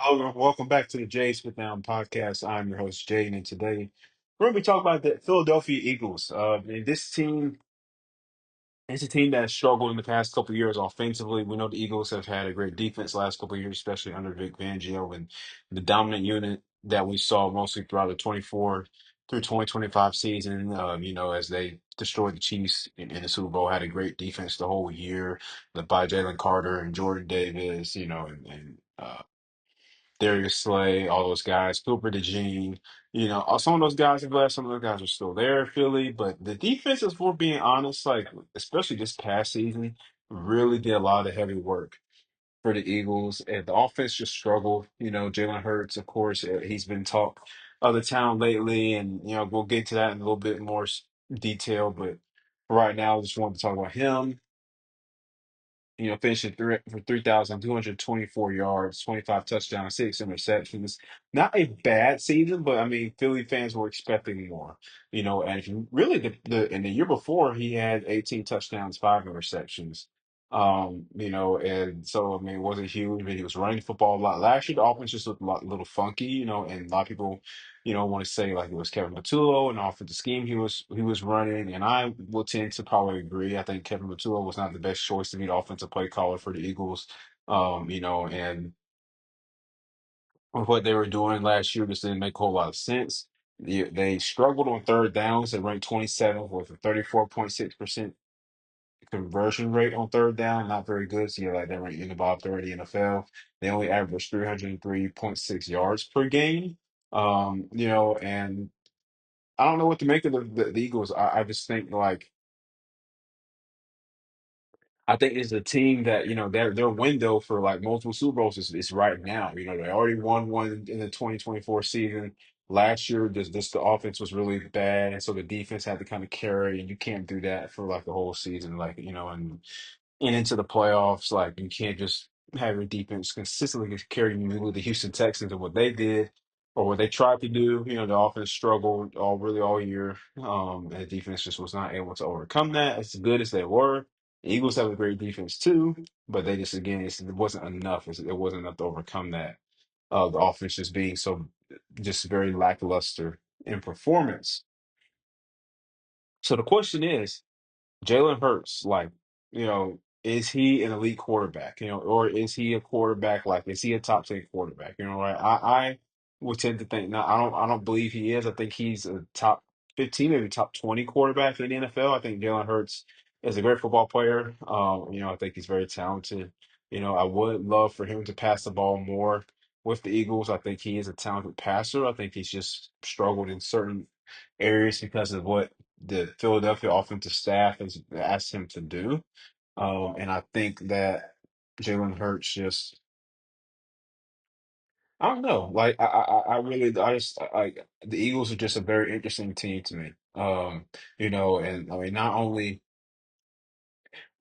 Hello, welcome back to the Jay Smith Down podcast. I'm your host, Jay, and today we're going to be talking about the Philadelphia Eagles. And this team is a team that has struggled in the past couple of years offensively. We know the Eagles have had a great defense last couple of years, especially under Vic Fangio and the dominant unit that we saw mostly throughout the 24 through 2025 season. As they destroyed the Chiefs in the Super Bowl, had a great defense the whole year, led by Jalen Carter and Jordan Davis, and Darius Slay, all those guys, Cooper DeJean, some of those guys have left, some of those guys are still there, Philly. But the defenses, for being honest, like especially this past season, really did a lot of heavy work for the Eagles. And the offense just struggled. Jalen Hurts, of course, he's been talk of the town lately, and we'll get to that in a little bit more detail. But right now, I just wanted to talk about him. Finishing for 3,224 yards, 25 touchdowns, six interceptions. Not a bad season, but I mean, Philly fans were expecting more. And if you really in the year before, he had 18 touchdowns, five interceptions. And so I mean, it wasn't huge, but he was running the football a lot. Last year, the offense just looked a little funky, and a lot of people want to say like it was Kevin Matullo and the offensive scheme he was running, and I will tend to probably agree. I think Kevin Matullo was not the best choice to be the offensive play caller for the Eagles. And with what they were doing last year, just didn't make a whole lot of sense. They struggled on third downs. They ranked 27th with a 34.6% conversion rate on third down, not very good. So yeah, like they're ranked in the bottom 30 NFL. They only averaged 303.6 yards per game. And I don't know what to make of the Eagles. I just think like I think it's a team that their window for like multiple Super Bowls is right now. They already won one in the 2024 season. Last year, just the offense was really bad, and so the defense had to kind of carry, and you can't do that for like the whole season, like and into the playoffs. Like you can't just have your defense consistently carry you with the Houston Texans and what they did or what they tried to do. The offense struggled all year. And the defense just was not able to overcome that. As good as they were, the Eagles have a great defense too, but they just again it wasn't enough. It wasn't enough to overcome that. The offense just being so just very lackluster in performance. So the question is, Jalen Hurts, like, is he an elite quarterback? Or is he a quarterback like is he a top 10 quarterback? Right? I would tend to think no, I don't believe he is. I think he's a top 15, maybe top 20 quarterback in the NFL. I think Jalen Hurts is a great football player. I think he's very talented. I would love for him to pass the ball more with the Eagles. I think he is a talented passer. I think he's just struggled in certain areas because of what the Philadelphia offensive staff has asked him to do. And I think that Jalen Hurts just, I don't know, like I really, I just like the Eagles are just a very interesting team to me. And I mean, not only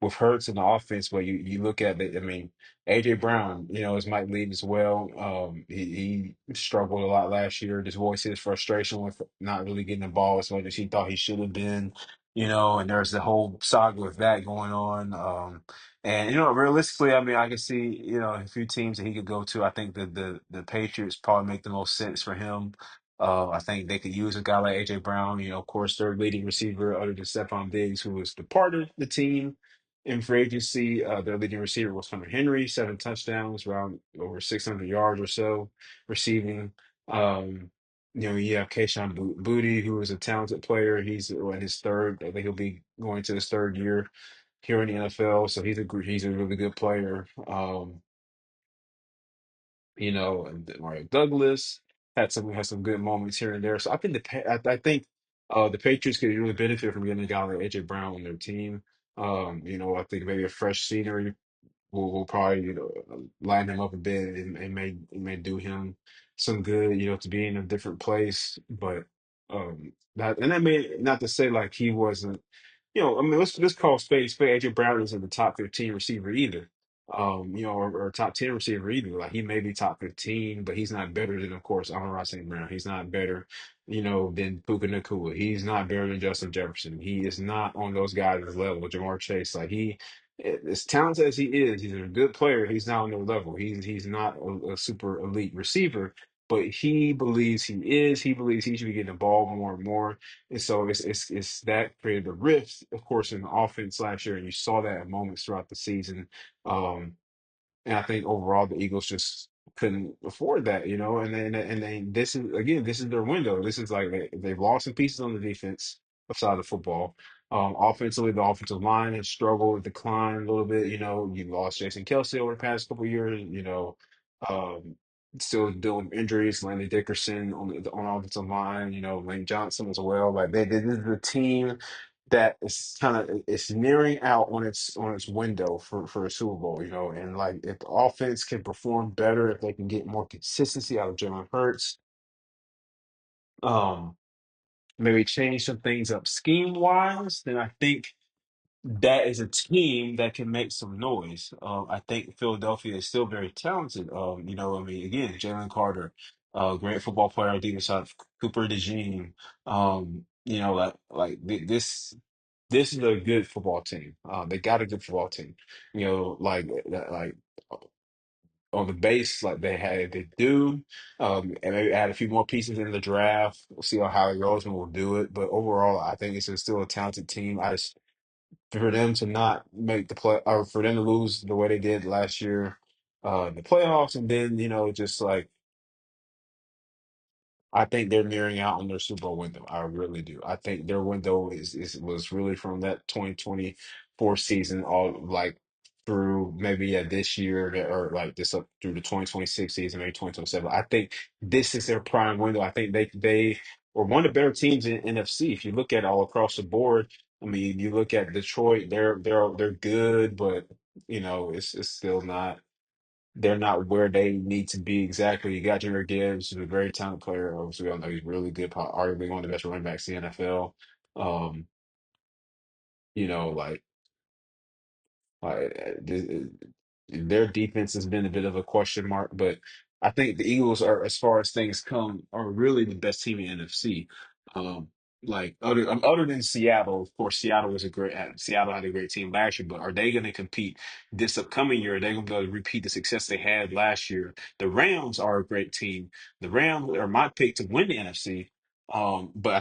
with Hurts in the offense, but you look at it, I mean, AJ Brown, is Mike lead as well. He struggled a lot last year. Just voiced his frustration with not really getting the ball as much as he thought he should have been, and there's the whole saga with that going on. And realistically, I mean, I can see, a few teams that he could go to. I think the Patriots probably make the most sense for him. I think they could use a guy like AJ Brown, of course, their leading receiver other than Stephon Diggs, who was departed the team in free agency. Their leading receiver was Hunter Henry, seven touchdowns, around over 600 yards or so receiving. Um, you have Kayshon Boutte, who is a talented player. He's in his third. I think he'll be going to his third year here in the NFL. So he's a really good player. And Mario Douglas had some good moments here and there. So I think the Patriots could really benefit from getting a guy like AJ Brown on their team. I think maybe a fresh scenery will probably line him up a bit and may do him some good. To be in a different place, but that may not to say like he wasn't. I mean, let's call spade spade. AJ Brown isn't the top 15 receiver either. Or top 10 receiver either. Like he may be top 15, but he's not better than, of course, Amon St. Brown. He's not better, than Puka Nacua. He's not better than Justin Jefferson. He is not on those guys' level. Jamar Chase, like as talented as he is, he's a good player. He's not on their level. He's not a super elite receiver, but he believes he is. He believes he should be getting the ball more and more. And so it's that created a rift, of course, in the offense last year, and you saw that at moments throughout the season. Um, and I think overall the Eagles just couldn't afford that, and then this is again, this is their window. This is like they've lost some pieces on the defense side of the football. Offensively, the offensive line has struggled, declined a little bit. You lost Jason Kelsey over the past couple of years. Um, still dealing with injuries. Landon Dickerson on the offensive line. Lane Johnson as well. Like this is the team that is kind of it's nearing out on its window for a Super Bowl, and like if the offense can perform better, if they can get more consistency out of Jalen Hurts, um, maybe change some things up scheme wise, then I think that is a team that can make some noise. I think Philadelphia is still very talented. I mean, again, Jalen Carter, great football player on the defense side, Cooper DeJean, this is a good football team. They got a good football team. Like on the base, like they do. And maybe add a few more pieces in the draft. We'll see how Howie Roseman will do it. But overall, I think still a talented team. I just for them to not make the play or for them to lose the way they did last year, in the playoffs, and then just like I think they're nearing out on their Super Bowl window. I really do. I think their window was really from that 2024 season all like through maybe this year or like this up through the 2026 season, maybe 2027. I think this is their prime window. I think they were one of the better teams in NFC. If you look at all across the board, I mean, you look at Detroit, they're good, but it's still not they're not where they need to be exactly. You got Jameer Gibbs, who's a very talented player. Obviously, we all know he's really good, arguably one of the best running backs in the NFL. Um, like their defense has been a bit of a question mark, but I think the Eagles are, as far as things come, are really the best team in NFC. Um, like other than Seattle, of course, Seattle had a great team last year, but are they going to compete this upcoming year? Are they going to be able to repeat the success they had last year? The Rams are a great team. The Rams are my pick to win the NFC. But I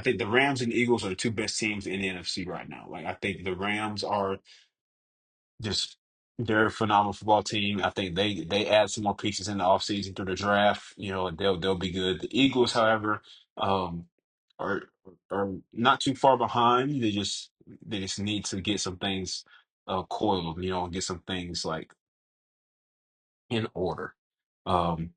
think the Rams and Eagles are the two best teams in the NFC right now. Like I think the Rams are just they're a phenomenal football team. I think they add some more pieces in the offseason through the draft. And they'll be good. The Eagles, however, um, are are not too far behind. They just need to get some things coiled, and get some things like in order. Um,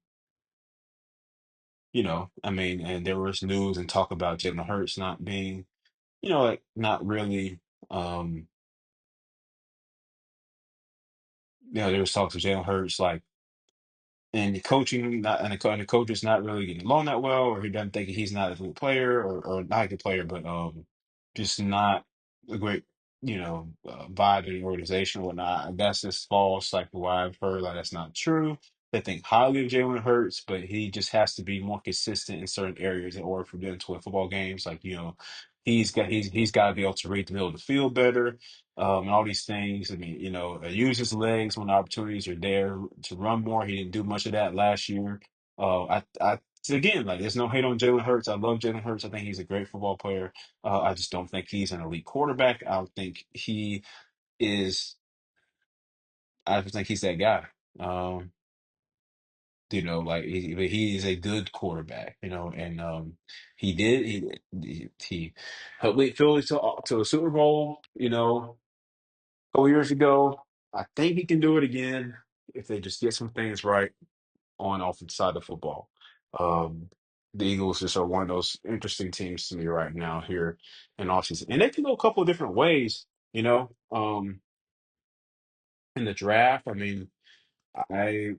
I mean, and there was news and talk about Jalen Hurts not being, like not really there was talks of Jalen Hurts like and the coaching not and the coach is not really getting along that well, or he doesn't think he's not a good player, or not a good player, but just not a great vibe in the organization or whatnot. And that's just false. Like what I've heard, like that's not true. They think highly of Jalen Hurts, but he just has to be more consistent in certain areas in order for them to win football games. Like he's got to be able to read the middle of the field better, and all these things. I mean, use his legs when the opportunities are there to run more. He didn't do much of that last year. So again, like there's no hate on Jalen Hurts. I love Jalen Hurts. I think he's a great football player. I just don't think he's an elite quarterback. Is. I just think he's that guy. Um, like he is a good quarterback. And he helped lead Philly to a Super Bowl. A couple years ago. I think he can do it again if they just get some things right on offense side of football. Um, the Eagles just are one of those interesting teams to me right now here in offseason. And they can go a couple of different ways, in the draft. I mean, I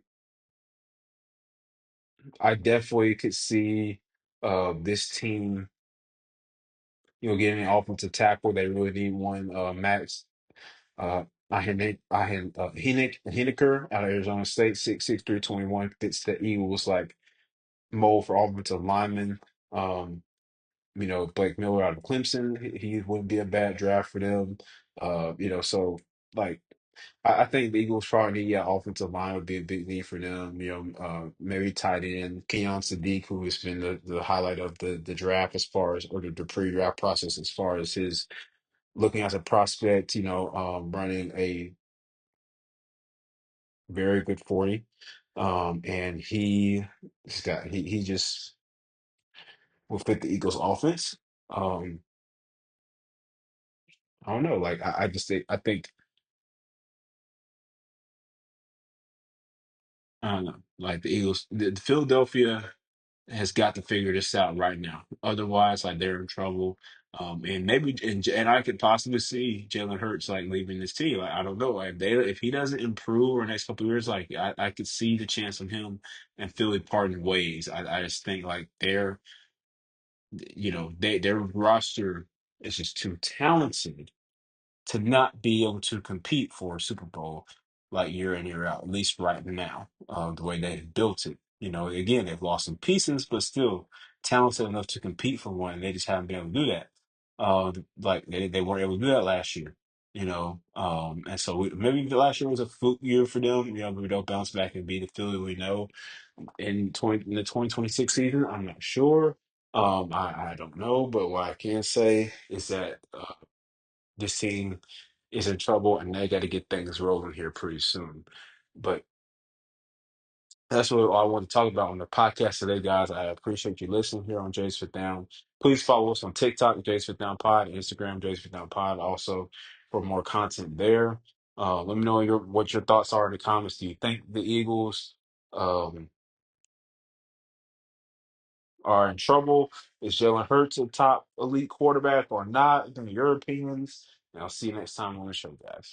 I definitely could see this team, getting an offensive tackle. They really need one. Max Uh, Heineker out of Arizona State, 6'6", 321, fits the Eagles like mold for offensive lineman. Um, Blake Miller out of Clemson, he wouldn't be a bad draft for them. So like I think the Eagles probably need, yeah, offensive line would be a big need for them. Maybe tight end Keon Sadiq, who has been the highlight of the draft as far as or the pre-draft process as far as his looking as a prospect. Running a very good 40. And he just will fit the Eagles offense. Um, I don't know. Like I just think I don't know. Like the Eagles, the Philadelphia has got to figure this out right now. Otherwise, like they're in trouble. And maybe and I could possibly see Jalen Hurts like leaving this team. Like, I don't know. Like if he doesn't improve over the next couple of years, like I could see the chance of him and Philly parting ways. I just think like their roster is just too talented to not be able to compete for a Super Bowl like year in, year out, at least right now, the way they've built it. Again, they've lost some pieces, but still talented enough to compete for one. They just haven't been able to do that. Like they weren't able to do that last year, and so maybe the last year was a fluke year for them. Maybe they'll bounce back and be the Philly we know in the 2026 season. I'm not sure. I don't know, but what I can say is that this team is in trouble and they got to get things rolling here pretty soon. But that's what I want to talk about on the podcast today, guys. I appreciate you listening here on Jays Fit Down. Please follow us on TikTok, Jays Fit Down Pod, Instagram, Jays Fit Down Pod, also for more content there. Let me know what your thoughts are in the comments. Do you think the Eagles um, are in trouble? Is Jalen Hurts a top elite quarterback or not? Give me your opinions, and I'll see you next time on the show, guys.